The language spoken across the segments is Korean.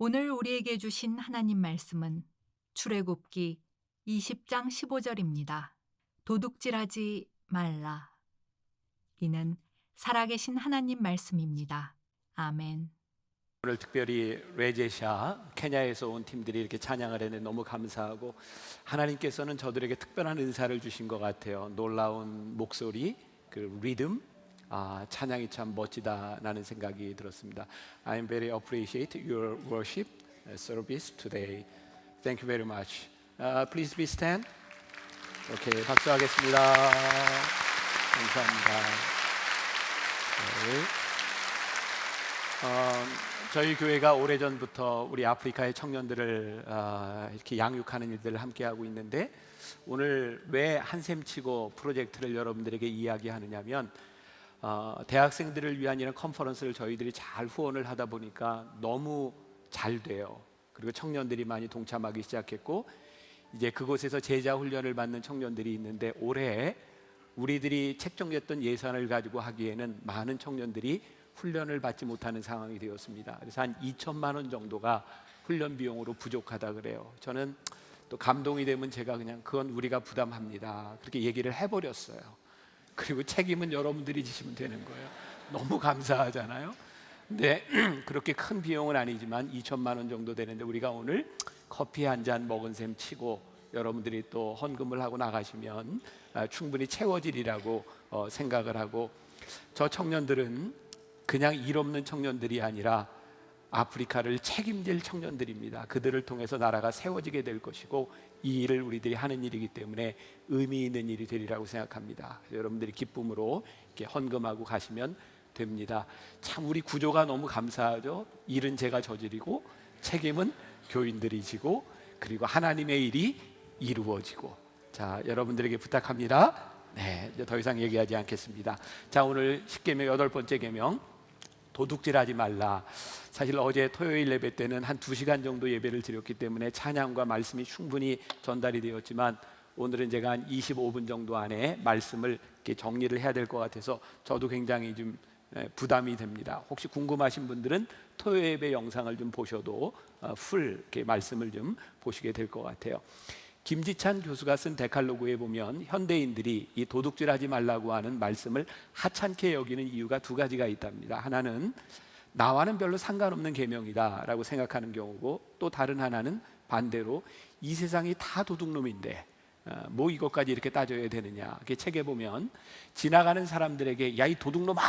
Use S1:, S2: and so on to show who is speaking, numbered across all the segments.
S1: 오늘 우리에게 주신 하나님 말씀은 출애굽기 20장 15절입니다. 도둑질하지 말라. 이는 살아계신 하나님 말씀입니다. 아멘.
S2: 오늘 특별히 레제샤 케냐에서 온 팀들이 이렇게 찬양을 했는데 너무 감사하고, 하나님께서는 저들에게 특별한 은사를 주신 것 같아요. 놀라운 목소리, 그 리듬, 찬양이 참 멋지다라는 생각이 들었습니다. I'm very appreciate your worship service today. Thank you very much. Please be stand. 오케이, 박수하겠습니다. 감사합니다. 네. 저희 교회가 오래전부터 우리 아프리카의 청년들을 이렇게 양육하는 일들을 함께 하고 있는데, 오늘 왜 한샘치고 프로젝트를 여러분들에게 이야기하느냐면, 대학생들을 위한 이런 컨퍼런스를 저희들이 잘 후원을 하다 보니까 너무 잘 돼요. 그리고 청년들이 많이 동참하기 시작했고, 이제 그곳에서 제자 훈련을 받는 청년들이 있는데, 올해 우리들이 책정했던 예산을 가지고 하기에는 많은 청년들이 훈련을 받지 못하는 상황이 되었습니다. 그래서 한 2천만 원 정도가 훈련 비용으로 부족하다 그래요. 저는 또 감동이 되면 제가 그냥 그건 우리가 부담합니다, 그렇게 얘기를 해버렸어요. 그리고 책임은 여러분들이 지시면 되는 거예요. 너무 감사하잖아요. 근데 그렇게 큰 비용은 아니지만 2천만 원 정도 되는데, 우리가 오늘 커피 한 잔 먹은 셈 치고 여러분들이 또 헌금을 하고 나가시면 충분히 채워지리라고 생각을 하고, 저 청년들은 그냥 일 없는 청년들이 아니라 아프리카를 책임질 청년들입니다. 그들을 통해서 나라가 세워지게 될 것이고, 이 일을 우리들이 하는 일이기 때문에 의미 있는 일이 되리라고 생각합니다. 여러분들이 기쁨으로 이렇게 헌금하고 가시면 됩니다. 참 우리 구조가 너무 감사하죠. 일은 제가 저지르고 책임은 교인들이 지고, 그리고 하나님의 일이 이루어지고. 자, 여러분들에게 부탁합니다. 네, 이제 더 이상 얘기하지 않겠습니다. 자, 오늘 십계명 8번째 계명, 도둑질하지 말라. 사실 어제 토요일 예배 때는 한 2시간 정도 예배를 드렸기 때문에 찬양과 말씀이 충분히 전달이 되었지만, 오늘은 제가 한 25분 정도 안에 말씀을 이렇게 정리를 해야 될 것 같아서 저도 굉장히 좀 부담이 됩니다. 혹시 궁금하신 분들은 토요 예배 영상을 좀 보셔도 풀 이렇게 말씀을 좀 보시게 될 것 같아요. 김지찬 교수가 쓴 데칼로그에 보면 현대인들이 이 도둑질하지 말라고 하는 말씀을 하찮게 여기는 이유가 2가지가 있답니다. 하나는 나와는 별로 상관없는 계명이다라고 생각하는 경우고, 또 다른 하나는 반대로 이 세상이 다 도둑놈인데 뭐 이것까지 이렇게 따져야 되느냐. 이렇게 책에 보면 지나가는 사람들에게 야 이 도둑놈아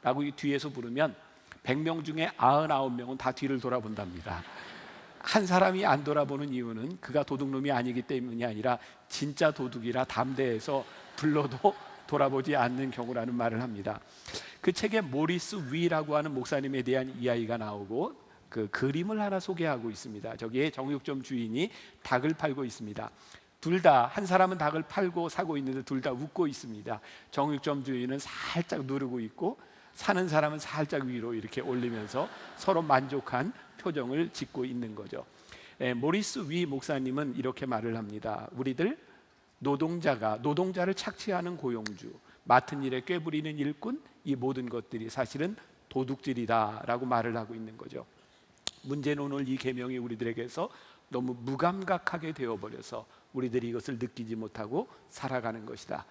S2: 라고 이 뒤에서 부르면 100명 중에 99명은 다 뒤를 돌아본답니다. 한 사람이 안 돌아보는 이유는 그가 도둑놈이 아니기 때문이 아니라 진짜 도둑이라 담대해서 불러도 돌아보지 않는 경우라는 말을 합니다. 그 책에 모리스 위라고 하는 목사님에 대한 이야기가 나오고, 그 그림을 하나 소개하고 있습니다. 저기에 정육점 주인이 닭을 팔고 있습니다. 둘 다, 한 사람은 닭을 팔고 사고 있는데 둘 다 웃고 있습니다. 정육점 주인은 살짝 누르고 있고, 사는 사람은 살짝 위로 이렇게 올리면서 서로 만족한 표정을 짓고 있는 거죠. 모리스 위 목사님은 이렇게 말을 합니다. 우리들 노동자를 착취하는 고용주, 맡은 일에 꾀부리는 일꾼, 이 모든 것들이 사실은 도둑질이다라고 말을 하고 있는 거죠. 문제는 오늘 이 계명이 우리들에게서 너무 무감각하게 되어버려서 우리들이 이것을 느끼지 못하고 살아가는 것이다.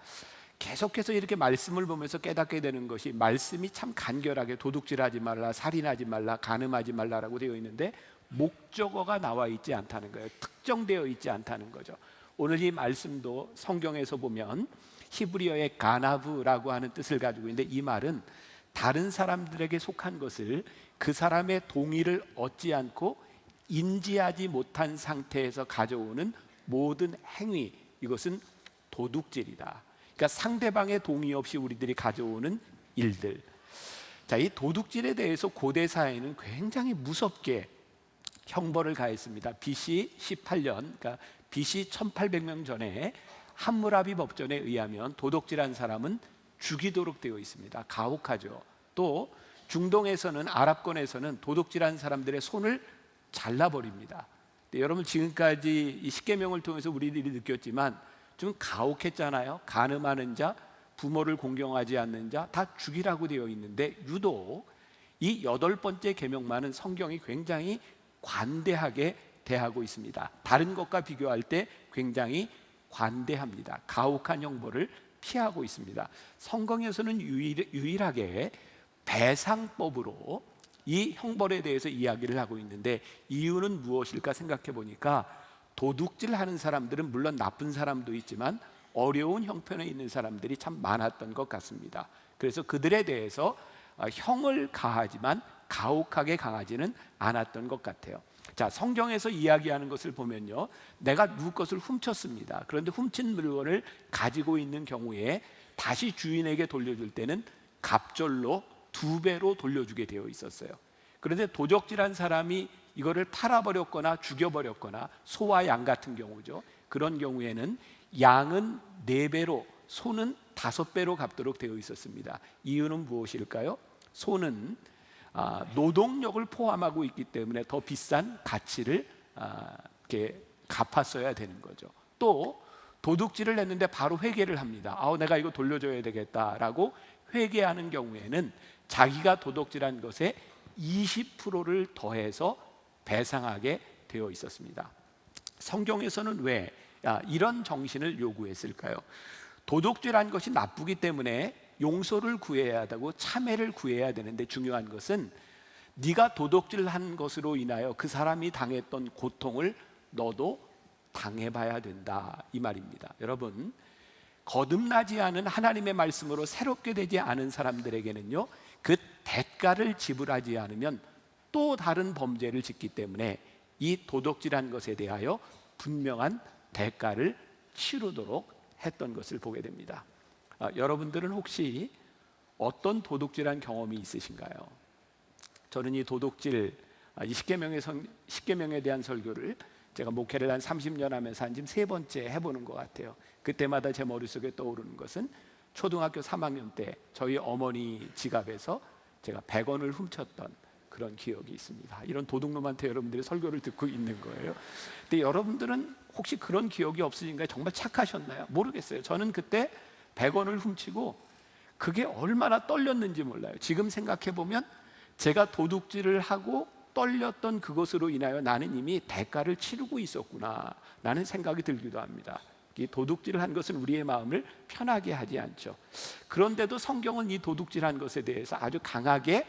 S2: 계속해서 이렇게 말씀을 보면서 깨닫게 되는 것이, 말씀이 참 간결하게 도둑질하지 말라, 살인하지 말라, 간음하지 말라라고 되어 있는데 목적어가 나와 있지 않다는 거예요. 특정되어 있지 않다는 거죠. 오늘 이 말씀도 성경에서 보면 히브리어의 가나브라고 하는 뜻을 가지고 있는데, 이 말은 다른 사람들에게 속한 것을 그 사람의 동의를 얻지 않고 인지하지 못한 상태에서 가져오는 모든 행위, 이것은 도둑질이다. 그러니까 상대방의 동의 없이 우리들이 가져오는 일들. 자, 이 도둑질에 대해서 고대 사회는 굉장히 무섭게 형벌을 가했습니다. BC 18년, 그러니까 BC 1800년 전에 함무라비 법전에 의하면 도둑질한 사람은 죽이도록 되어 있습니다. 가혹하죠. 또 중동에서는, 아랍권에서는 도둑질한 사람들의 손을 잘라버립니다. 여러분, 지금까지 이 십계명을 통해서 우리들이 느꼈지만 좀 가혹했잖아요. 간음하는 자, 부모를 공경하지 않는 자 다 죽이라고 되어 있는데, 유독 이 8번째 계명만은 성경이 굉장히 관대하게 대하고 있습니다. 다른 것과 비교할 때 굉장히 관대합니다. 가혹한 형벌을 피하고 있습니다. 성경에서는 유일하게 배상법으로 이 형벌에 대해서 이야기를 하고 있는데, 이유는 무엇일까 생각해 보니까 도둑질하는 사람들은 물론 나쁜 사람도 있지만 어려운 형편에 있는 사람들이 참 많았던 것 같습니다. 그래서 그들에 대해서 형을 가하지만 가혹하게 강하지는 않았던 것 같아요. 자, 성경에서 이야기하는 것을 보면요, 내가 누구 것을 훔쳤습니다. 그런데 훔친 물건을 가지고 있는 경우에 다시 주인에게 돌려줄 때는 갑절로 2배로 돌려주게 되어 있었어요. 그런데 도적질한 사람이 이거를 팔아버렸거나 죽여버렸거나, 소와 양 같은 경우죠, 그런 경우에는 양은 4배로, 소는 5배로 갚도록 되어 있었습니다. 이유는 무엇일까요? 소는 노동력을 포함하고 있기 때문에 더 비싼 가치를 이렇게 갚았어야 되는 거죠. 또 도둑질을 했는데 바로 회개를 합니다. 내가 이거 돌려줘야 되겠다라고 회개하는 경우에는 자기가 도둑질한 것에 20%를 더해서 배상하게 되어 있었습니다. 성경에서는 왜 이런 정신을 요구했을까요? 도둑질한 것이 나쁘기 때문에 용서를 구해야 하고 참회를 구해야 되는데, 중요한 것은 네가 도둑질한 것으로 인하여 그 사람이 당했던 고통을 너도 당해봐야 된다, 이 말입니다. 여러분, 거듭나지 않은 하나님의 말씀으로 새롭게 되지 않은 사람들에게는요, 그 대가를 지불하지 않으면 또 다른 범죄를 짓기 때문에 이 도둑질한 것에 대하여 분명한 대가를 치르도록 했던 것을 보게 됩니다. 여러분들은 혹시 어떤 도둑질한 경험이 있으신가요? 저는 이 도둑질, 이 십계명에 대한 설교를 제가 목회를 한 30년 하면서 한 지금 3번째 해보는 것 같아요. 그때마다 제 머릿속에 떠오르는 것은 초등학교 3학년 때 저희 어머니 지갑에서 제가 100원을 훔쳤던 그런 기억이 있습니다. 이런 도둑놈한테 여러분들이 설교를 듣고 있는 거예요. 근데 여러분들은 혹시 그런 기억이 없으신가요? 정말 착하셨나요? 모르겠어요. 저는 그때 100원을 훔치고 그게 얼마나 떨렸는지 몰라요. 지금 생각해 보면 제가 도둑질을 하고 떨렸던 그것으로 인하여 나는 이미 대가를 치르고 있었구나 라는 생각이 들기도 합니다. 이 도둑질을 한 것은 우리의 마음을 편하게 하지 않죠. 그런데도 성경은 이 도둑질한 것에 대해서 아주 강하게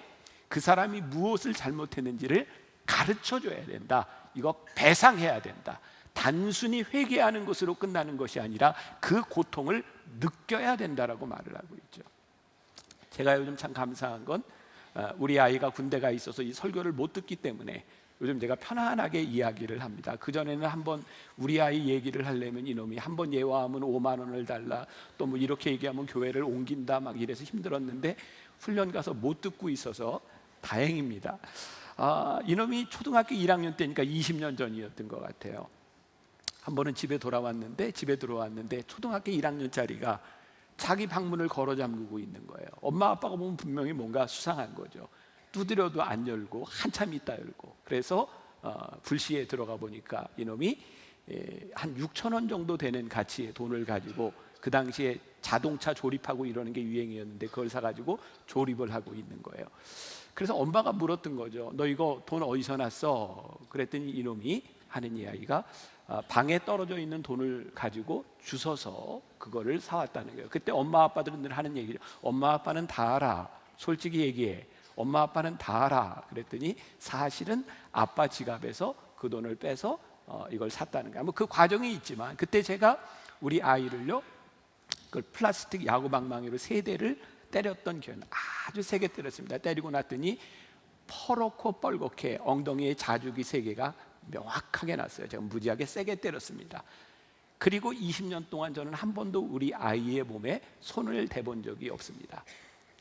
S2: 그 사람이 무엇을 잘못했는지를 가르쳐 줘야 된다. 이거 배상해야 된다. 단순히 회개하는 것으로 끝나는 것이 아니라 그 고통을 느껴야 된다라고 말을 하고 있죠. 제가 요즘 참 감사한 건 우리 아이가 군대가 있어서 이 설교를 못 듣기 때문에 요즘 제가 편안하게 이야기를 합니다. 그전에는 한번 우리 아이 얘기를 하려면 이놈이 한번 예화하면 5만 원을 달라, 또 뭐 이렇게 얘기하면 교회를 옮긴다, 막 이래서 힘들었는데 훈련 가서 못 듣고 있어서 다행입니다. 이놈이 초등학교 1학년 때니까 20년 전이었던 것 같아요. 한 번은 집에 들어왔는데 초등학교 1학년짜리가 자기 방문을 걸어 잠그고 있는 거예요. 엄마 아빠가 보면 분명히 뭔가 수상한 거죠. 두드려도 안 열고 한참 있다 열고. 그래서 불시에 들어가 보니까 이놈이 한 6천 원 정도 되는 가치의 돈을 가지고, 그 당시에 자동차 조립하고 이러는 게 유행이었는데 그걸 사가지고 조립을 하고 있는 거예요. 그래서 엄마가 물었던 거죠. 너 이거 돈 어디서 났어? 그랬더니 이놈이 하는 이야기가 방에 떨어져 있는 돈을 가지고 주워서 그거를 사왔다는 거예요. 그때 엄마 아빠들은 늘 하는 얘기죠. 엄마 아빠는 다 알아. 솔직히 얘기해. 엄마 아빠는 다 알아. 그랬더니 사실은 아빠 지갑에서 그 돈을 빼서 이걸 샀다는 거예요. 뭐 그 과정이 있지만, 그때 제가 우리 아이를요, 그 플라스틱 야구방망이로 3대를 때렸던 기억은, 아주 세게 때렸습니다. 때리고 났더니 퍼렇고 뻘겋게 엉덩이에 자죽이 3개가 명확하게 났어요. 제가 무지하게 세게 때렸습니다. 그리고 20년 동안 저는 한 번도 우리 아이의 몸에 손을 대본 적이 없습니다.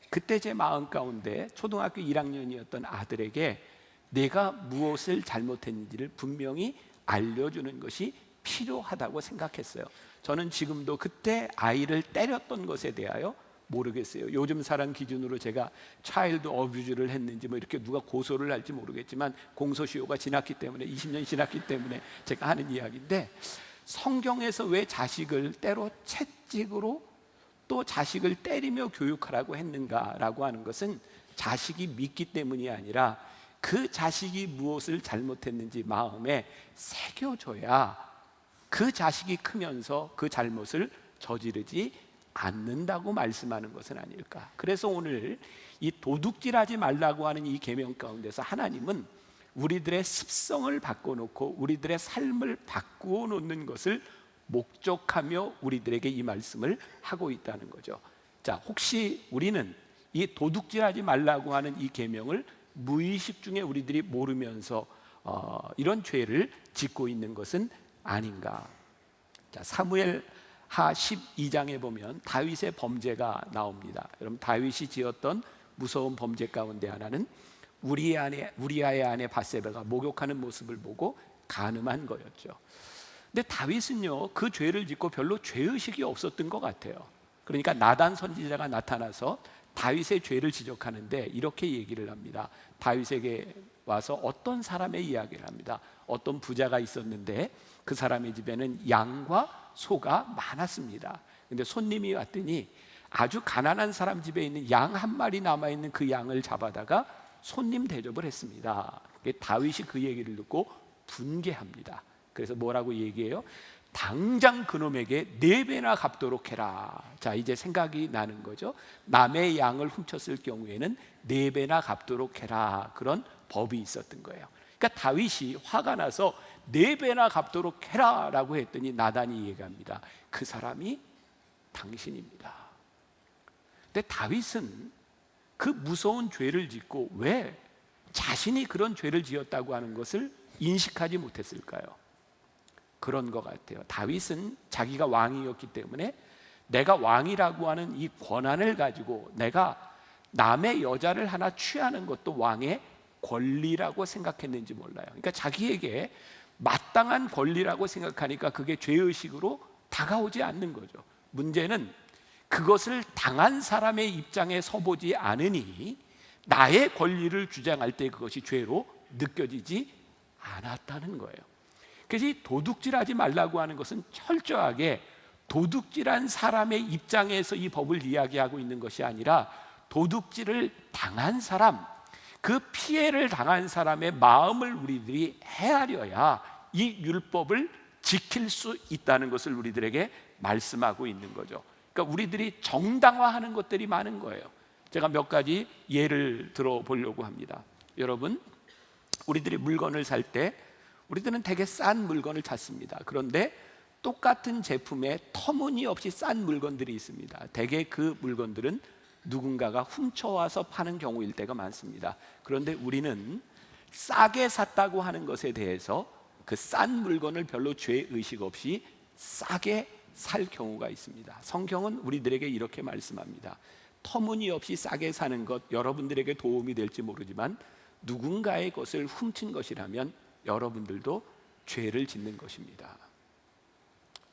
S2: 그때 제 마음 가운데 초등학교 1학년이었던 아들에게 내가 무엇을 잘못했는지를 분명히 알려주는 것이 필요하다고 생각했어요. 저는 지금도 그때 아이를 때렸던 것에 대하여 모르겠어요. 요즘 사람 기준으로 제가 차일드 어뷰즈를 했는지 뭐 이렇게 누가 고소를 할지 모르겠지만, 공소시효가 지났기 때문에, 20년이 지났기 때문에 제가 하는 이야기인데, 성경에서 왜 자식을 때로 채찍으로 또 자식을 때리며 교육하라고 했는가라고 하는 것은 자식이 믿기 때문이 아니라 그 자식이 무엇을 잘못했는지 마음에 새겨줘야 그 자식이 크면서 그 잘못을 저지르지 않는다고 말씀하는 것은 아닐까. 그래서 오늘 이 도둑질하지 말라고 하는 이 계명 가운데서 하나님은 우리들의 습성을 바꿔놓고 우리들의 삶을 바꾸어 놓는 것을 목적하며 우리들에게 이 말씀을 하고 있다는 거죠. 자, 혹시 우리는 이 도둑질하지 말라고 하는 이 계명을 무의식 중에 우리들이 모르면서 이런 죄를 짓고 있는 것은 아닌가. 자, 사무엘 하 12장에 보면 다윗의 범죄가 나옵니다. 여러분, 다윗이 지었던 무서운 범죄 가운데 하나는 우리아의 아내 바세바가 목욕하는 모습을 보고 간음한 거였죠. 근데 다윗은요, 그 죄를 짓고 별로 죄의식이 없었던 것 같아요. 그러니까 나단 선지자가 나타나서 다윗의 죄를 지적하는데 이렇게 얘기를 합니다. 다윗에게 와서 어떤 사람의 이야기를 합니다. 어떤 부자가 있었는데 그 사람의 집에는 양과 소가 많았습니다. 근데 손님이 왔더니 아주 가난한 사람 집에 있는 양 한 마리 남아있는 그 양을 잡아다가 손님 대접을 했습니다. 다윗이 그 얘기를 듣고 분개합니다. 그래서 뭐라고 얘기해요? 당장 그놈에게 4배나 갚도록 해라. 자, 이제 생각이 나는 거죠. 남의 양을 훔쳤을 경우에는 4배나 갚도록 해라. 그런 법이 있었던 거예요. 그러니까 다윗이 화가 나서 4배나 갚도록 해라 라고 했더니 나단이 얘기합니다. 그 사람이 당신입니다. 근데 다윗은 그 무서운 죄를 짓고 왜 자신이 그런 죄를 지었다고 하는 것을 인식하지 못했을까요? 그런 것 같아요. 다윗은 자기가 왕이었기 때문에 내가 왕이라고 하는 이 권한을 가지고 내가 남의 여자를 하나 취하는 것도 왕의 권리라고 생각했는지 몰라요. 그러니까 자기에게 마땅한 권리라고 생각하니까 그게 죄의식으로 다가오지 않는 거죠. 문제는 그것을 당한 사람의 입장에 서보지 않으니 나의 권리를 주장할 때 그것이 죄로 느껴지지 않았다는 거예요. 그래서 이 도둑질하지 말라고 하는 것은 철저하게 도둑질한 사람의 입장에서 이 법을 이야기하고 있는 것이 아니라 도둑질을 당한 사람, 그 피해를 당한 사람의 마음을 우리들이 헤아려야 이 율법을 지킬 수 있다는 것을 우리들에게 말씀하고 있는 거죠. 그러니까 우리들이 정당화하는 것들이 많은 거예요. 제가 몇 가지 예를 들어 보려고 합니다. 여러분, 우리들이 물건을 살 때 우리들은 되게 싼 물건을 찾습니다. 그런데 똑같은 제품에 터무니없이 싼 물건들이 있습니다. 대개 그 물건들은 누군가가 훔쳐와서 파는 경우일 때가 많습니다. 그런데 우리는 싸게 샀다고 하는 것에 대해서 그 싼 물건을 별로 죄의식 없이 싸게 살 경우가 있습니다. 성경은 우리들에게 이렇게 말씀합니다. 터무니없이 싸게 사는 것 여러분들에게 도움이 될지 모르지만 누군가의 것을 훔친 것이라면 여러분들도 죄를 짓는 것입니다.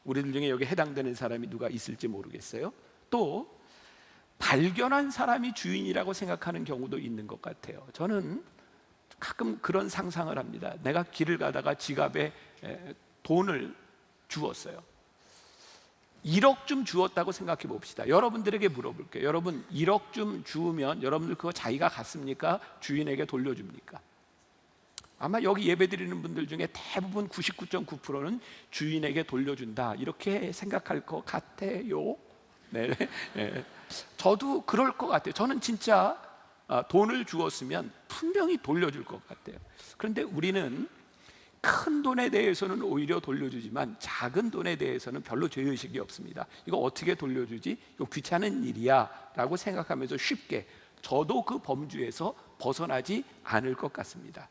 S2: 우리들 중에 여기 해당되는 사람이 누가 있을지 모르겠어요. 또 발견한 사람이 주인이라고 생각하는 경우도 있는 것 같아요. 저는 가끔 그런 상상을 합니다. 내가 길을 가다가 지갑에 돈을 주었어요. 1억 좀 주었다고 생각해 봅시다. 여러분들에게 물어볼게요. 여러분 1억 좀 주우면 여러분들 그거 자기가 갖습니까? 주인에게 돌려줍니까? 아마 여기 예배드리는 분들 중에 대부분 99.9%는 주인에게 돌려준다 이렇게 생각할 것 같아요. 네. 네. 저도 그럴 것 같아요. 저는 진짜 돈을 주었으면 분명히 돌려줄 것 같아요. 그런데 우리는 큰 돈에 대해서는 오히려 돌려주지만 작은 돈에 대해서는 별로 죄의식이 없습니다. 이거 어떻게 돌려주지? 이거 귀찮은 일이야 라고 생각하면서 쉽게 저도 그 범주에서 벗어나지 않을 것 같습니다.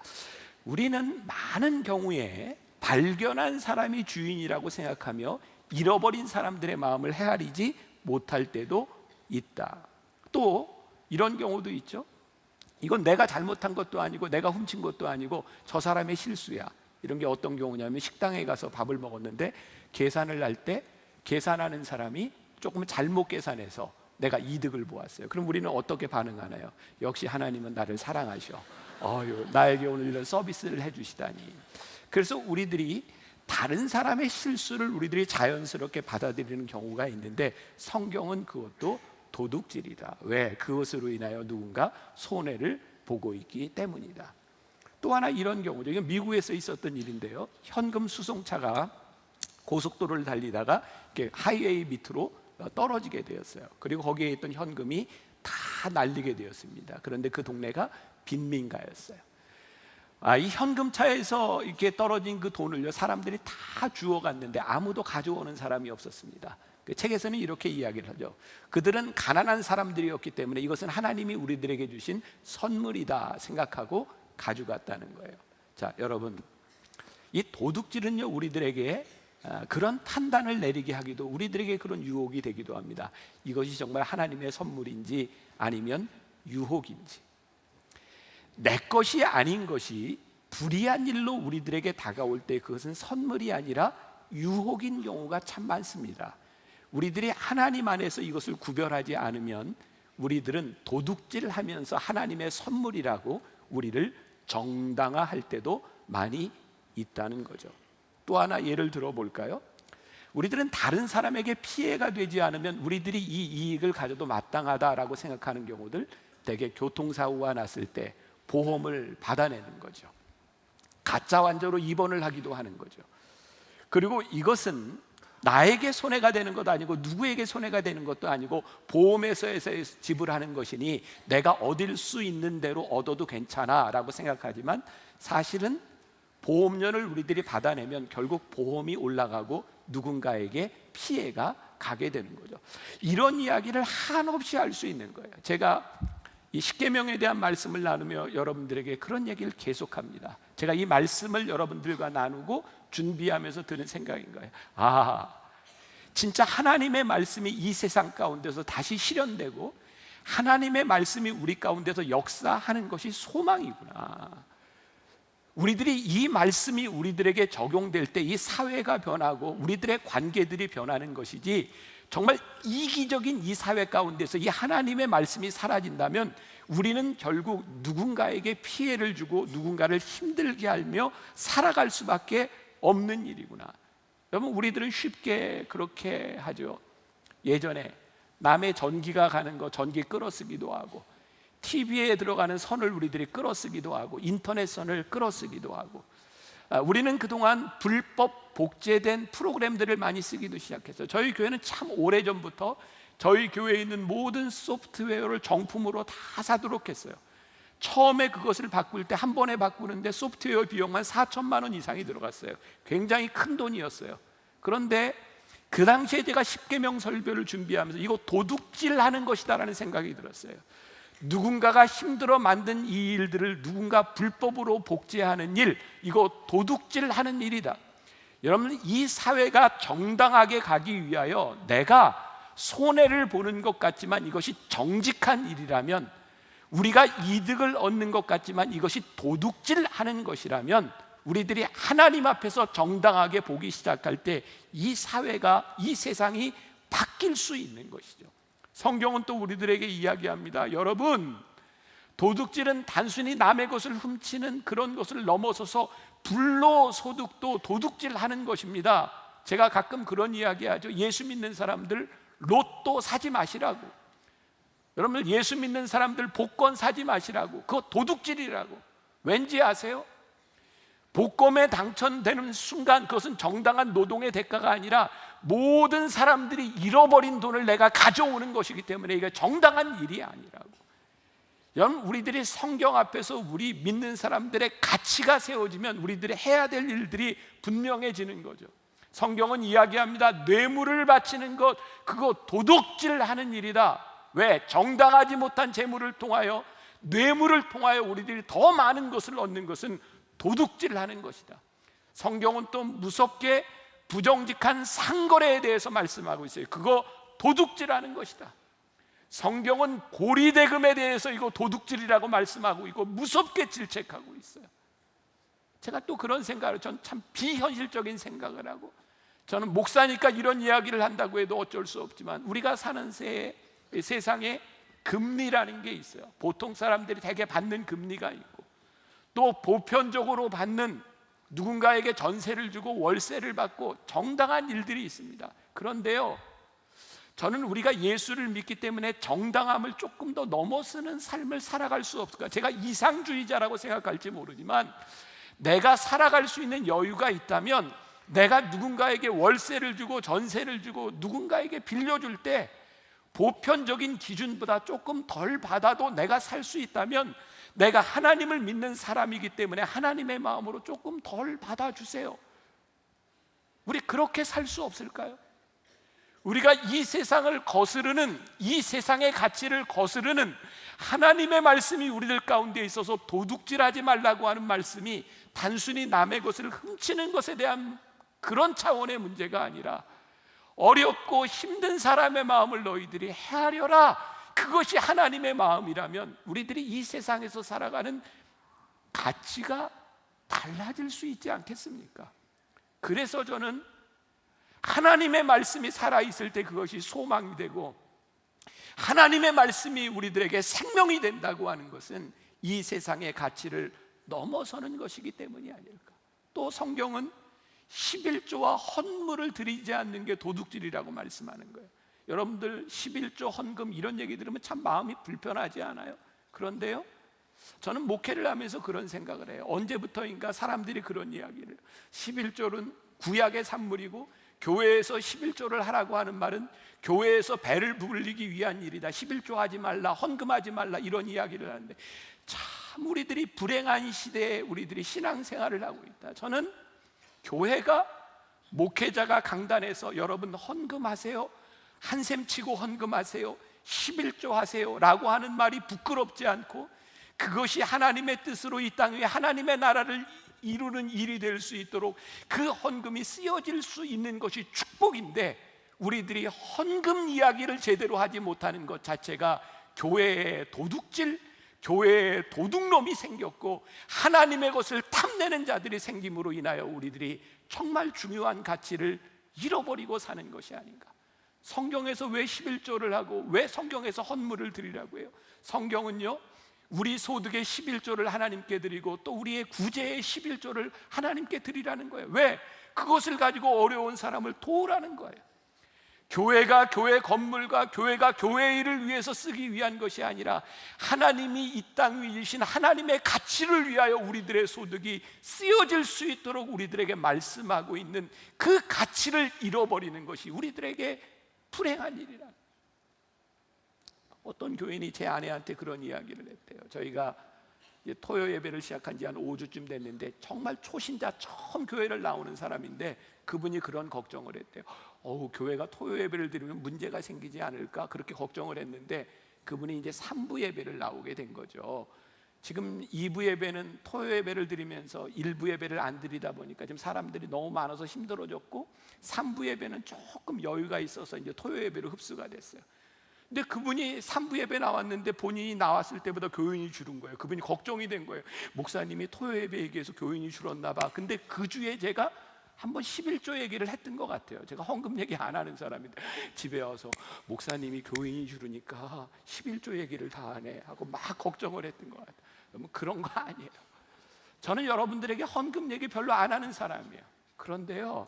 S2: 우리는 많은 경우에 발견한 사람이 주인이라고 생각하며 잃어버린 사람들의 마음을 헤아리지 못할 때도 있다. 또 이런 경우도 있죠. 이건 내가 잘못한 것도 아니고 내가 훔친 것도 아니고 저 사람의 실수야. 이런 게 어떤 경우냐면 식당에 가서 밥을 먹었는데 계산을 할 때 계산하는 사람이 조금 잘못 계산해서 내가 이득을 보았어요. 그럼 우리는 어떻게 반응하나요? 역시 하나님은 나를 사랑하셔. 나에게 오늘 이런 서비스를 해주시다니. 그래서 우리들이 다른 사람의 실수를 우리들이 자연스럽게 받아들이는 경우가 있는데 성경은 그것도 도둑질이다. 왜? 그것으로 인하여 누군가 손해를 보고 있기 때문이다. 또 하나 이런 경우죠. 이건 미국에서 있었던 일인데요. 현금 수송차가 고속도로를 달리다가 이렇게 하이웨이 밑으로 떨어지게 되었어요. 그리고 거기에 있던 현금이 다 날리게 되었습니다. 그런데 그 동네가 빈민가였어요. 이 현금차에서 이렇게 떨어진 그 돈을요, 사람들이 다 주워갔는데 아무도 가져오는 사람이 없었습니다. 그 책에서는 이렇게 이야기를 하죠. 그들은 가난한 사람들이었기 때문에 이것은 하나님이 우리들에게 주신 선물이다 생각하고 가져갔다는 거예요. 자, 여러분, 이 도둑질은요, 우리들에게 그런 판단을 내리게 하기도, 우리들에게 그런 유혹이 되기도 합니다. 이것이 정말 하나님의 선물인지 아니면 유혹인지. 내 것이 아닌 것이 불의한 일로 우리들에게 다가올 때 그것은 선물이 아니라 유혹인 경우가 참 많습니다. 우리들이 하나님 안에서 이것을 구별하지 않으면 우리들은 도둑질하면서 하나님의 선물이라고 우리를 정당화할 때도 많이 있다는 거죠. 또 하나 예를 들어볼까요? 우리들은 다른 사람에게 피해가 되지 않으면 우리들이 이 이익을 가져도 마땅하다라고 생각하는 경우들, 대개 교통사고가 났을 때 보험을 받아내는 거죠. 가짜 환자로 입원을 하기도 하는 거죠. 그리고 이것은 나에게 손해가 되는 것도 아니고 누구에게 손해가 되는 것도 아니고 보험회사에서 지불하는 것이니 내가 얻을 수 있는 대로 얻어도 괜찮아 라고 생각하지만, 사실은 보험료를 우리들이 받아내면 결국 보험이 올라가고 누군가에게 피해가 가게 되는 거죠. 이런 이야기를 한없이 알 수 있는 거예요. 제가 이 십계명에 대한 말씀을 나누며 여러분들에게 그런 얘기를 계속합니다. 제가 이 말씀을 여러분들과 나누고 준비하면서 드는 생각인 거예요. 진짜 하나님의 말씀이 이 세상 가운데서 다시 실현되고 하나님의 말씀이 우리 가운데서 역사하는 것이 소망이구나. 우리들이 이 말씀이 우리들에게 적용될 때 이 사회가 변하고 우리들의 관계들이 변하는 것이지, 정말 이기적인 이 사회 가운데서 이 하나님의 말씀이 사라진다면 우리는 결국 누군가에게 피해를 주고 누군가를 힘들게 하며 살아갈 수밖에 없는 일이구나. 여러분, 우리들은 쉽게 그렇게 하죠. 예전에 남의 전기가 가는 거 전기 끌어쓰기도 하고, TV에 들어가는 선을 우리들이 끌어쓰기도 하고, 인터넷 선을 끌어쓰기도 하고, 우리는 그동안 불법 복제된 프로그램들을 많이 쓰기도 시작했어요. 저희 교회는 참 오래전부터 저희 교회에 있는 모든 소프트웨어를 정품으로 다 사도록 했어요. 처음에 그것을 바꿀 때 한 번에 바꾸는데 소프트웨어 비용만 4천만 원 이상이 들어갔어요. 굉장히 큰 돈이었어요. 그런데 그 당시에 제가 십계명 설교를 준비하면서 이거 도둑질하는 것이다라는 생각이 들었어요. 누군가가 힘들어 만든 이 일들을 누군가 불법으로 복제하는 일, 이거 도둑질하는 일이다. 여러분, 이 사회가 정당하게 가기 위하여 내가 손해를 보는 것 같지만 이것이 정직한 일이라면, 우리가 이득을 얻는 것 같지만 이것이 도둑질하는 것이라면, 우리들이 하나님 앞에서 정당하게 보기 시작할 때 이 사회가, 이 세상이 바뀔 수 있는 것이죠. 성경은 또 우리들에게 이야기합니다. 여러분, 도둑질은 단순히 남의 것을 훔치는 그런 것을 넘어서서 불로소득도 도둑질하는 것입니다. 제가 가끔 그런 이야기하죠. 예수 믿는 사람들 로또 사지 마시라고. 여러분, 예수 믿는 사람들 복권 사지 마시라고. 그거 도둑질이라고. 왠지 아세요? 복권에 당첨되는 순간 그것은 정당한 노동의 대가가 아니라 모든 사람들이 잃어버린 돈을 내가 가져오는 것이기 때문에 이게 정당한 일이 아니라고. 여러분, 우리들이 성경 앞에서 우리 믿는 사람들의 가치가 세워지면 우리들이 해야 될 일들이 분명해지는 거죠. 성경은 이야기합니다. 뇌물을 바치는 것, 그거 도둑질하는 일이다. 왜? 정당하지 못한 재물을 통하여, 뇌물을 통하여 우리들이 더 많은 것을 얻는 것은 도둑질하는 것이다. 성경은 또 무섭게 부정직한 상거래에 대해서 말씀하고 있어요. 그거 도둑질하는 것이다. 성경은 고리대금에 대해서 이거 도둑질이라고 말씀하고 있고 무섭게 질책하고 있어요. 제가 또 그런 생각을, 전 참 비현실적인 생각을 하고, 저는 목사니까 이런 이야기를 한다고 해도 어쩔 수 없지만, 우리가 사는 세상에 금리라는 게 있어요. 보통 사람들이 대개 받는 금리가 있고, 또 보편적으로 받는, 누군가에게 전세를 주고 월세를 받고 정당한 일들이 있습니다. 그런데요, 저는 우리가 예수를 믿기 때문에 정당함을 조금 더 넘어서는 삶을 살아갈 수 없을까? 제가 이상주의자라고 생각할지 모르지만 내가 살아갈 수 있는 여유가 있다면 내가 누군가에게 월세를 주고 전세를 주고 누군가에게 빌려줄 때 보편적인 기준보다 조금 덜 받아도 내가 살 수 있다면 내가 하나님을 믿는 사람이기 때문에 하나님의 마음으로 조금 덜 받아주세요. 우리 그렇게 살 수 없을까요? 우리가 이 세상을 거스르는, 이 세상의 가치를 거스르는 하나님의 말씀이 우리들 가운데 있어서 도둑질하지 말라고 하는 말씀이 단순히 남의 것을 훔치는 것에 대한 그런 차원의 문제가 아니라 어렵고 힘든 사람의 마음을 너희들이 헤아려라, 그것이 하나님의 마음이라면 우리들이 이 세상에서 살아가는 가치가 달라질 수 있지 않겠습니까? 그래서 저는 하나님의 말씀이 살아있을 때 그것이 소망이 되고 하나님의 말씀이 우리들에게 생명이 된다고 하는 것은 이 세상의 가치를 넘어서는 것이기 때문이 아닐까. 또 성경은 11조와 헌물을 드리지 않는 게 도둑질이라고 말씀하는 거예요. 여러분들 11조 헌금 이런 얘기 들으면 참 마음이 불편하지 않아요? 그런데요, 저는 목회를 하면서 그런 생각을 해요. 언제부터인가 사람들이 그런 이야기를, 11조는 구약의 산물이고 교회에서 11조를 하라고 하는 말은 교회에서 배를 불리기 위한 일이다, 11조 하지 말라, 헌금하지 말라, 이런 이야기를 하는데 참 우리들이 불행한 시대에 우리들이 신앙생활을 하고 있다. 저는 교회가, 목회자가 강단에서 여러분 헌금하세요, 한샘 치고 헌금하세요, 11조 하세요 라고 하는 말이 부끄럽지 않고 그것이 하나님의 뜻으로 이 땅 위에 하나님의 나라를 이루는 일이 될 수 있도록 그 헌금이 쓰여질 수 있는 것이 축복인데, 우리들이 헌금 이야기를 제대로 하지 못하는 것 자체가 교회의 도둑질, 교회의 도둑놈이 생겼고 하나님의 것을 탐내는 자들이 생김으로 인하여 우리들이 정말 중요한 가치를 잃어버리고 사는 것이 아닌가. 성경에서 왜 11조를 하고 왜 성경에서 헌물을 드리라고 해요? 성경은요, 우리 소득의 11조를 하나님께 드리고 또 우리의 구제의 11조를 하나님께 드리라는 거예요. 왜? 그것을 가지고 어려운 사람을 도우라는 거예요. 교회가 교회 건물과 교회가 교회 일을 위해서 쓰기 위한 것이 아니라 하나님이 이 땅 위에 주신 하나님의 가치를 위하여 우리들의 소득이 쓰여질 수 있도록 우리들에게 말씀하고 있는 그 가치를 잃어버리는 것이 우리들에게 불행한 일이라. 어떤 교인이 제 아내한테 그런 이야기를 했대요. 저희가 이제 토요 예배를 시작한 지 한 5주쯤 됐는데 정말 초신자 처음 교회를 나오는 사람인데 그분이 그런 걱정을 했대요. 교회가 토요 예배를 드리면 문제가 생기지 않을까 그렇게 걱정을 했는데 그분이 이제 3부 예배를 나오게 된 거죠. 지금 2부 예배는 토요 예배를 드리면서 1부 예배를 안 드리다 보니까 지금 사람들이 너무 많아서 힘들어졌고 3부 예배는 조금 여유가 있어서 이제 토요 예배로 흡수가 됐어요. 근데 그분이 3부 예배 나왔는데 본인이 나왔을 때보다 교인이 줄은 거예요. 그분이 걱정이 된 거예요. 목사님이 토요 예배 얘기해서 교인이 줄었나 봐. 근데 그 주에 제가 한번 11조 얘기를 했던 것 같아요. 제가 헌금 얘기 안 하는 사람인데 집에 와서 목사님이 교인이 줄으니까 11조 얘기를 다 하네 하고 막 걱정을 했던 것 같아요. 너무 그런 거 아니에요. 저는 여러분들에게 헌금 얘기 별로 안 하는 사람이에요. 그런데요,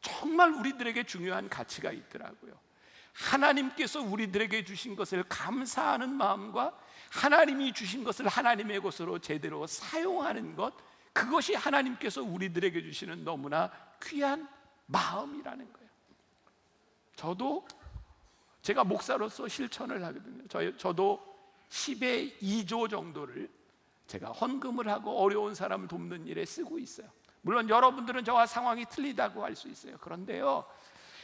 S2: 정말 우리들에게 중요한 가치가 있더라고요. 하나님께서 우리들에게 주신 것을 감사하는 마음과 하나님이 주신 것을 하나님의 것으로 제대로 사용하는 것, 그것이 하나님께서 우리들에게 주시는 너무나 귀한 마음이라는 거예요. 저도 제가 목사로서 실천을 하거든요. 저도 10의 2조 정도를 제가 헌금을 하고 어려운 사람을 돕는 일에 쓰고 있어요. 물론 여러분들은 저와 상황이 틀리다고 할 수 있어요. 그런데요,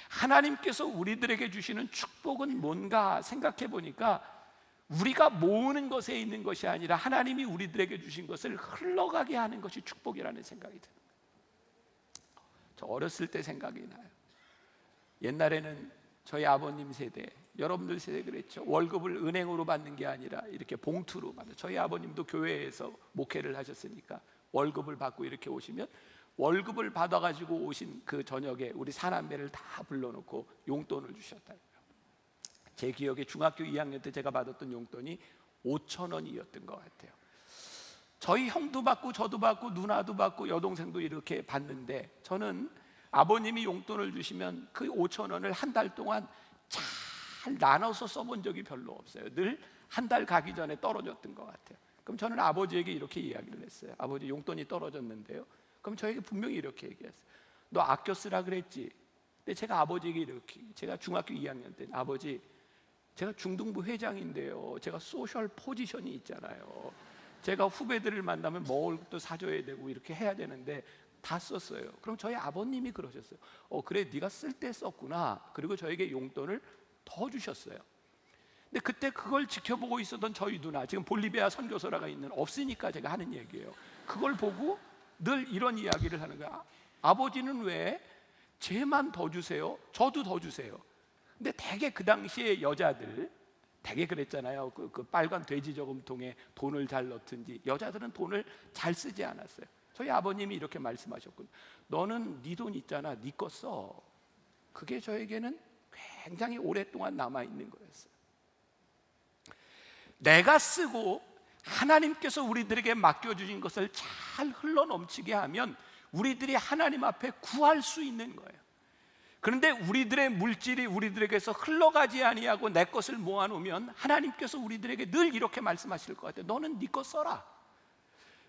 S2: 하나님께서 우리들에게 주시는 축복은 뭔가 생각해 보니까 우리가 모으는 것에 있는 것이 아니라 하나님이 우리들에게 주신 것을 흘러가게 하는 것이 축복이라는 생각이 듭니다. 저 어렸을 때 생각이 나요. 옛날에는 저희 아버님 세대, 여러분들 세대 그랬죠. 월급을 은행으로 받는 게 아니라 이렇게 봉투로 받아요. 저희 아버님도 교회에서 목회를 하셨으니까 월급을 받고 이렇게 오시면 월급을 받아가지고 오신 그 저녁에 우리 사남매를 다 불러놓고 용돈을 주셨다고요. 제 기억에 중학교 2학년 때 제가 받았던 용돈이 5,000원이었던 것 같아요. 저희 형도 받고 저도 받고 누나도 받고 여동생도 이렇게 받는데 저는 아버님이 용돈을 주시면 그 5,000원을 한 달 동안 잘 나눠서 써본 적이 별로 없어요. 늘 한 달 가기 전에 떨어졌던 것 같아요. 그럼 저는 아버지에게 이렇게 이야기를 했어요. 아버지, 용돈이 떨어졌는데요. 그럼 저에게 분명히 이렇게 얘기했어요. 너 아껴 쓰라 그랬지? 근데 제가 아버지에게 이렇게, 제가 중학교 2학년 때, 아버지, 제가 중등부 회장인데요, 제가 소셜 포지션이 있잖아요. 제가 후배들을 만나면 먹을 것도 사줘야 되고 이렇게 해야 되는데 다 썼어요. 그럼 저희 아버님이 그러셨어요. 그래, 네가 쓸 때 썼구나. 그리고 저에게 용돈을 더 주셨어요. 근데 그때 그걸 지켜보고 있었던 저희 누나, 지금 볼리비아 선교사라가 있는, 없으니까 제가 하는 얘기예요. 그걸 보고 늘 이런 이야기를 하는 거야. 아버지는 왜 쟤만 더 주세요? 저도 더 주세요. 근데 대개 그 당시에 여자들, 대개 그랬잖아요. 그 빨간 돼지 저금통에 돈을 잘 넣든지, 여자들은 돈을 잘 쓰지 않았어요. 저희 아버님이 이렇게 말씀하셨거든요. 너는 네 돈 있잖아, 네 거 써. 그게 저에게는 굉장히 오랫동안 남아있는 거였어요. 내가 쓰고 하나님께서 우리들에게 맡겨주신 것을 잘 흘러넘치게 하면 우리들이 하나님 앞에 구할 수 있는 거예요. 그런데 우리들의 물질이 우리들에게서 흘러가지 아니하고 내 것을 모아놓으면 하나님께서 우리들에게 늘 이렇게 말씀하실 것 같아요. 너는 네 것 써라.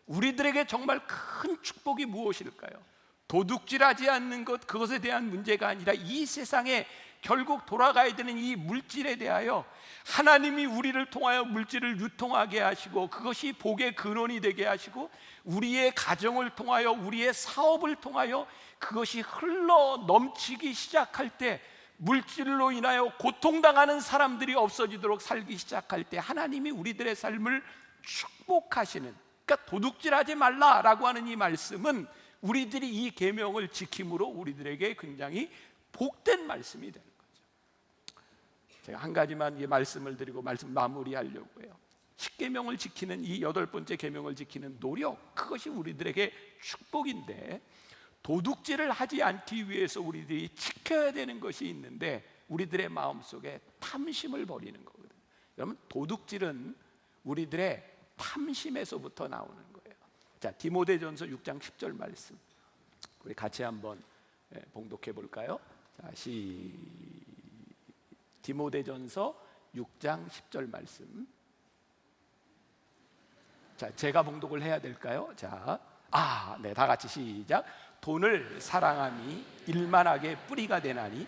S2: 우리들에게 정말 큰 축복이 무엇일까요? 도둑질하지 않는 것, 그것에 대한 문제가 아니라 이 세상에 결국 돌아가야 되는 이 물질에 대하여 하나님이 우리를 통하여 물질을 유통하게 하시고 그것이 복의 근원이 되게 하시고 우리의 가정을 통하여 우리의 사업을 통하여 그것이 흘러 넘치기 시작할 때, 물질로 인하여 고통당하는 사람들이 없어지도록 살기 시작할 때 하나님이 우리들의 삶을 축복하시는, 그러니까 도둑질하지 말라라고 하는 이 말씀은 우리들이 이 계명을 지킴으로 우리들에게 굉장히 복된 말씀이 되는 거죠. 제가 한 가지만 이 말씀을 드리고 말씀 마무리하려고 해요. 10계명을 지키는 이 8번째 계명을 지키는 노력, 그것이 우리들에게 축복인데, 도둑질을 하지 않기 위해서 우리들이 지켜야 되는 것이 있는데 우리들의 마음속에 탐심을 버리는 거거든요. 여러분, 도둑질은 우리들의 탐심에서부터 나오는 거예요. 자, 디모데전서 6장 10절 말씀 우리 같이 한번 봉독해 볼까요? 자, 디모데전서 6장 10절 말씀. 자, 제가 봉독을 해야 될까요? 자, 네, 다 같이 시작. 돈을 사랑함이 일만하게 뿌리가 되나니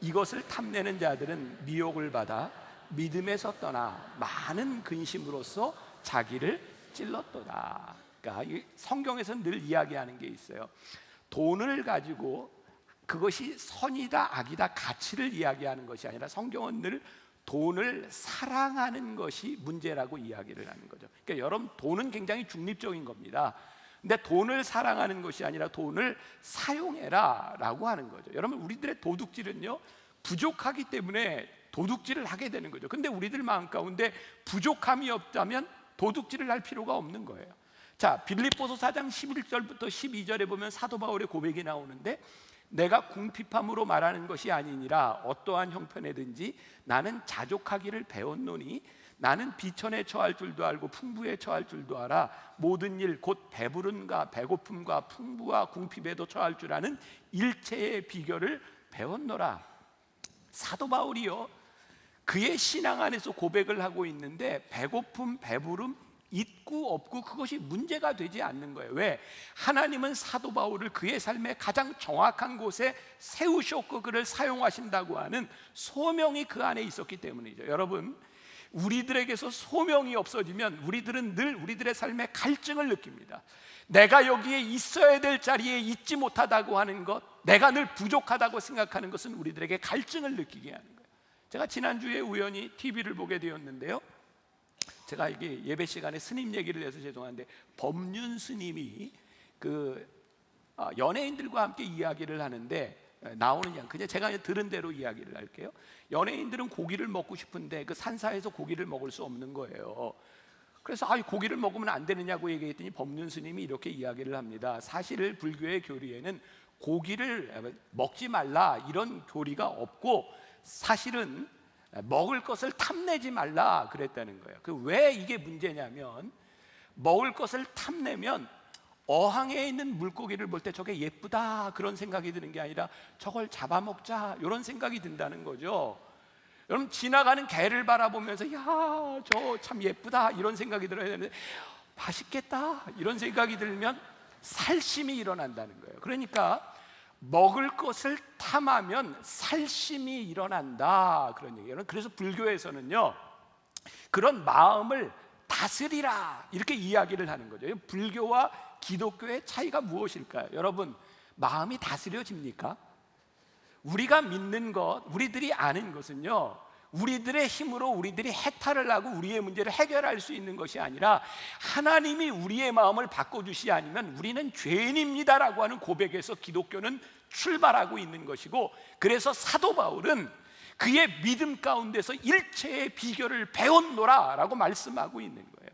S2: 이것을 탐내는 자들은 미혹을 받아 믿음에서 떠나 많은 근심으로써 자기를 찔렀도다. 그러니까 이 성경에서는 늘 이야기하는 게 있어요. 돈을 가지고 그것이 선이다 악이다 가치를 이야기하는 것이 아니라 성경은 늘 돈을 사랑하는 것이 문제라고 이야기를 하는 거죠. 그러니까 여러분, 돈은 굉장히 중립적인 겁니다. 근데 돈을 사랑하는 것이 아니라 돈을 사용해라 라고 하는 거죠. 여러분, 우리들의 도둑질은요, 부족하기 때문에 도둑질을 하게 되는 거죠. 근데 우리들 마음 가운데 부족함이 없다면 도둑질을 할 필요가 없는 거예요. 자, 빌립보서 4장 11절부터 12절에 보면 사도 바울의 고백이 나오는데, 내가 궁핍함으로 말하는 것이 아니니라 어떠한 형편에든지 나는 자족하기를 배웠노니 나는 비천에 처할 줄도 알고 풍부에 처할 줄도 알아 모든 일 곧 배부름과 배고픔과 풍부와 궁핍에도 처할 줄 아는 일체의 비결을 배웠노라. 사도 바울이요, 그의 신앙 안에서 고백을 하고 있는데 배고픔, 배부름 있고 없고 그것이 문제가 되지 않는 거예요. 왜? 하나님은 사도 바울을 그의 삶의 가장 정확한 곳에 세우셨고 그를 사용하신다고 하는 소명이 그 안에 있었기 때문이죠. 여러분, 우리들에게서 소명이 없어지면 우리들은 늘 우리들의 삶에 갈증을 느낍니다. 내가 여기에 있어야 될 자리에 있지 못하다고 하는 것, 내가 늘 부족하다고 생각하는 것은 우리들에게 갈증을 느끼게 하는 거예요. 제가 지난주에 우연히 TV를 보게 되었는데요, 제가 이게 예배 시간에 스님 얘기를 해서 죄송한데, 법륜 스님이 연예인들과 함께 이야기를 하는데 나오는 양, 그냥 제가 들은 대로 이야기를 할게요. 연예인들은 고기를 먹고 싶은데 그 산사에서 고기를 먹을 수 없는 거예요. 그래서 고기를 먹으면 안 되느냐고 얘기했더니 법륜 스님이 이렇게 이야기를 합니다. 사실 불교의 교리에는 고기를 먹지 말라 이런 교리가 없고, 사실은 먹을 것을 탐내지 말라 그랬다는 거예요. 왜 이게 문제냐면, 먹을 것을 탐내면 어항에 있는 물고기를 볼 때 저게 예쁘다 그런 생각이 드는 게 아니라 저걸 잡아먹자 이런 생각이 든다는 거죠. 여러분, 지나가는 개를 바라보면서 야, 저 참 예쁘다 이런 생각이 들어야 되는데, 맛있겠다 이런 생각이 들면 살심이 일어난다는 거예요. 그러니까 먹을 것을 탐하면 살심이 일어난다, 그런 얘기예요. 그래서 불교에서는요, 그런 마음을 다스리라 이렇게 이야기를 하는 거죠. 불교와 기독교의 차이가 무엇일까요? 여러분, 마음이 다스려집니까? 우리가 믿는 것, 우리들이 아는 것은요, 우리들의 힘으로 우리들이 해탈을 하고 우리의 문제를 해결할 수 있는 것이 아니라 하나님이 우리의 마음을 바꿔주시 아니면 우리는 죄인입니다라고 하는 고백에서 기독교는 출발하고 있는 것이고, 그래서 사도 바울은 그의 믿음 가운데서 일체의 비결을 배웠노라 라고 말씀하고 있는 거예요.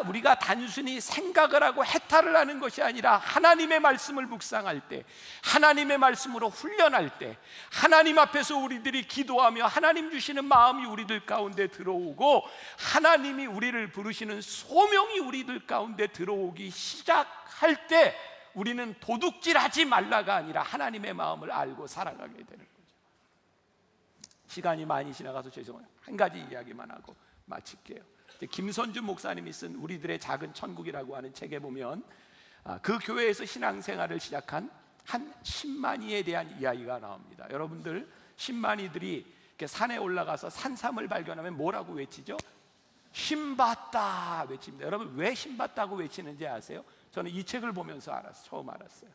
S2: 우리가 단순히 생각을 하고 해탈을 하는 것이 아니라 하나님의 말씀을 묵상할 때, 하나님의 말씀으로 훈련할 때, 하나님 앞에서 우리들이 기도하며 하나님 주시는 마음이 우리들 가운데 들어오고, 하나님이 우리를 부르시는 소명이 우리들 가운데 들어오기 시작할 때, 우리는 도둑질하지 말라가 아니라 하나님의 마음을 알고 살아가게 되는 거죠. 시간이 많이 지나가서 죄송해요. 한 가지 이야기만 하고 마칠게요. 김선주 목사님이 쓴 우리들의 작은 천국이라고 하는 책에 보면 그 교회에서 신앙생활을 시작한 한 신만이에 대한 이야기가 나옵니다. 여러분들, 신만이들이 이렇게 산에 올라가서 산삼을 발견하면 뭐라고 외치죠? 신봤다 외칩니다. 여러분, 왜 신봤다고 외치는지 아세요? 저는 이 책을 보면서 처음 알았어요.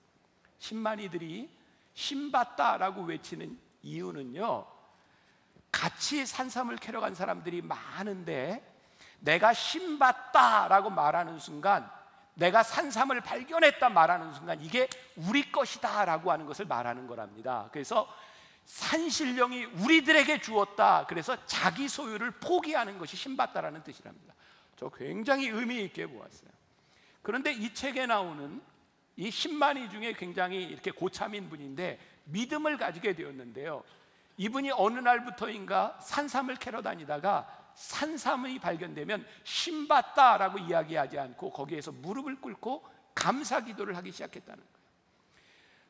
S2: 신만이들이 신봤다라고 외치는 이유는요, 같이 산삼을 캐러 간 사람들이 많은데 내가 신봤다라고 말하는 순간, 내가 산삼을 발견했다 말하는 순간 이게 우리 것이다 라고 하는 것을 말하는 거랍니다. 그래서 산신령이 우리들에게 주었다, 그래서 자기 소유를 포기하는 것이 신봤다라는 뜻이랍니다. 저 굉장히 의미 있게 보았어요. 그런데 이 책에 나오는 이 신만이 중에 굉장히 이렇게 고참인 분인데 믿음을 가지게 되었는데요, 이분이 어느 날부터인가 산삼을 캐러 다니다가 산삼이 발견되면 신봤다라고 이야기하지 않고 거기에서 무릎을 꿇고 감사 기도를 하기 시작했다는 거예요.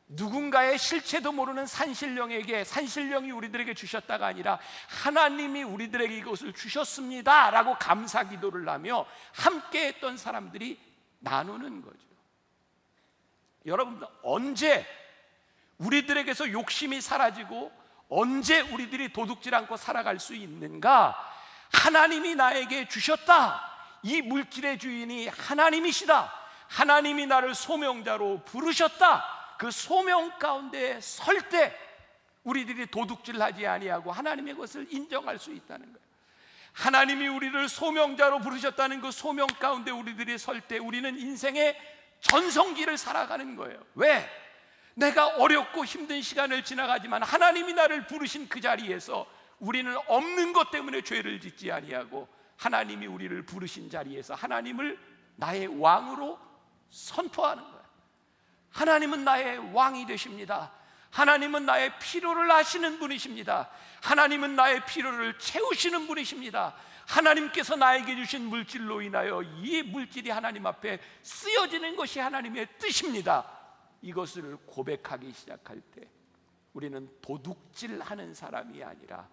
S2: 누군가의 실체도 모르는 산신령에게, 산신령이 우리들에게 주셨다가 아니라 하나님이 우리들에게 이것을 주셨습니다 라고 감사 기도를 하며 함께 했던 사람들이 나누는 거죠. 여러분, 언제 우리들에게서 욕심이 사라지고 언제 우리들이 도둑질 않고 살아갈 수 있는가? 하나님이 나에게 주셨다, 이 물질의 주인이 하나님이시다, 하나님이 나를 소명자로 부르셨다, 그 소명 가운데 설 때 우리들이 도둑질하지 아니하고 하나님의 것을 인정할 수 있다는 거예요. 하나님이 우리를 소명자로 부르셨다는 그 소명 가운데 우리들이 설 때 우리는 인생의 전성기를 살아가는 거예요. 왜? 내가 어렵고 힘든 시간을 지나가지만 하나님이 나를 부르신 그 자리에서 우리는 없는 것 때문에 죄를 짓지 아니하고 하나님이 우리를 부르신 자리에서 하나님을 나의 왕으로 선포하는 거예요. 하나님은 나의 왕이 되십니다. 하나님은 나의 필요를 아시는 분이십니다. 하나님은 나의 필요를 채우시는 분이십니다. 하나님께서 나에게 주신 물질로 인하여 이 물질이 하나님 앞에 쓰여지는 것이 하나님의 뜻입니다. 이것을 고백하기 시작할 때 우리는 도둑질하는 사람이 아니라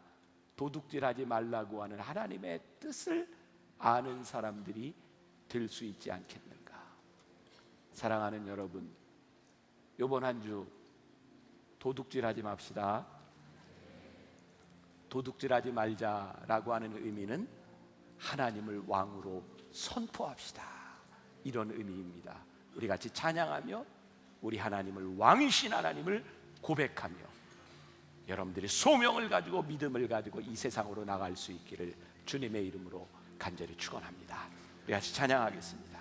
S2: 도둑질하지 말라고 하는 하나님의 뜻을 아는 사람들이 될 수 있지 않겠는가. 사랑하는 여러분, 이번 한 주 도둑질하지 맙시다. 도둑질하지 말자라고 하는 의미는 하나님을 왕으로 선포합시다, 이런 의미입니다. 우리 같이 찬양하며 우리 하나님을, 왕이신 하나님을 고백하며 여러분들이 소명을 가지고 믿음을 가지고 이 세상으로 나갈 수 있기를 주님의 이름으로 간절히 축원합니다. 우리 같이 찬양하겠습니다.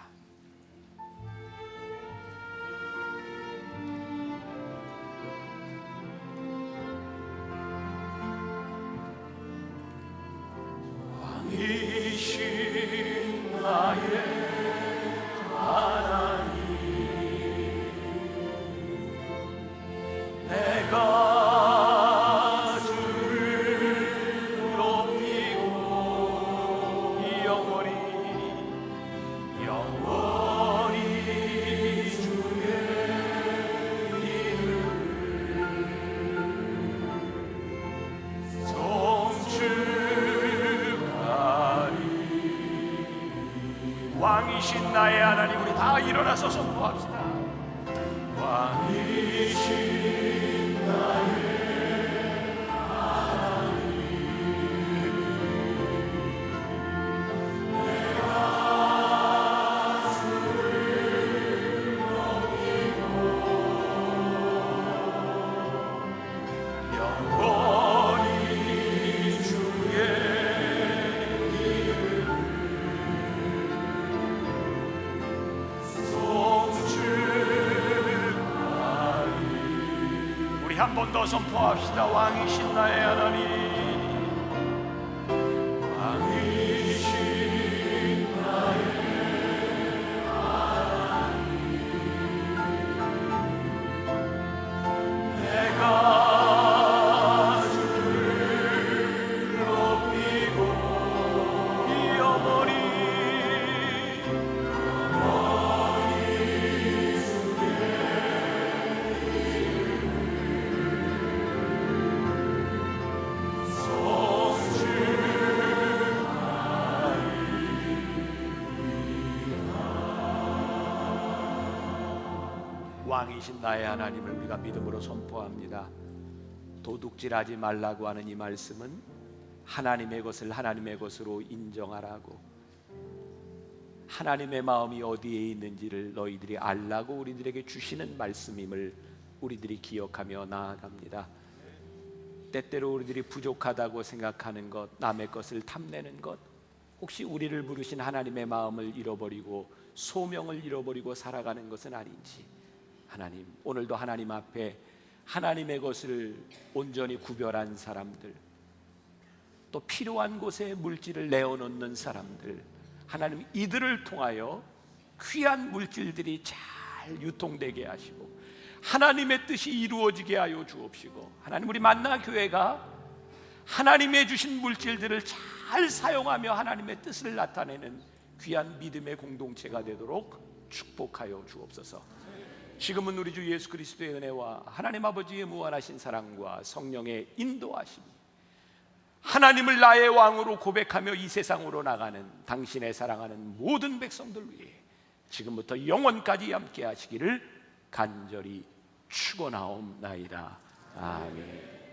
S2: 왕이신 나의 내가 주를 높이고 영원히 왕이신 나의 하나님, 우리 다 일어나서 선포합시다. 왕이신 나의 한 번 더 선포합시다. 왕이신 나의 하나님, 왕이신 나의 하나님, 내가 주를 높이고 이 어머니 왕이신 나의 하나님을 우리가 믿음으로 선포합니다. 도둑질하지 말라고 하는 이 말씀은 하나님의 것을 하나님의 것으로 인정하라고, 하나님의 마음이 어디에 있는지를 너희들이 알라고 우리들에게 주시는 말씀임을 우리들이 기억하며 나아갑니다. 때때로 우리들이 부족하다고 생각하는 것, 남의 것을 탐내는 것, 혹시 우리를 부르신 하나님의 마음을 잃어버리고 소명을 잃어버리고 살아가는 것은 아닌지, 하나님, 오늘도 하나님 앞에 하나님의 것을 온전히 구별한 사람들, 또 필요한 곳에 물질을 내어놓는 사람들, 하나님, 이들을 통하여 귀한 물질들이 잘 유통되게 하시고 하나님의 뜻이 이루어지게 하여 주옵시고, 하나님, 우리 만나 교회가 하나님의 주신 물질들을 잘 사용하며 하나님의 뜻을 나타내는 귀한 믿음의 공동체가 되도록 축복하여 주옵소서. 지금은 우리 주 예수 그리스도의 은혜와 하나님 아버지의 무한하신 사랑과 성령의 인도하심이 하나님을 나의 왕으로 고백하며 이 세상으로 나가는 당신의 사랑하는 모든 백성들 위해 지금부터 영원까지 함께 하시기를 간절히 축원하옵나이다. 아멘.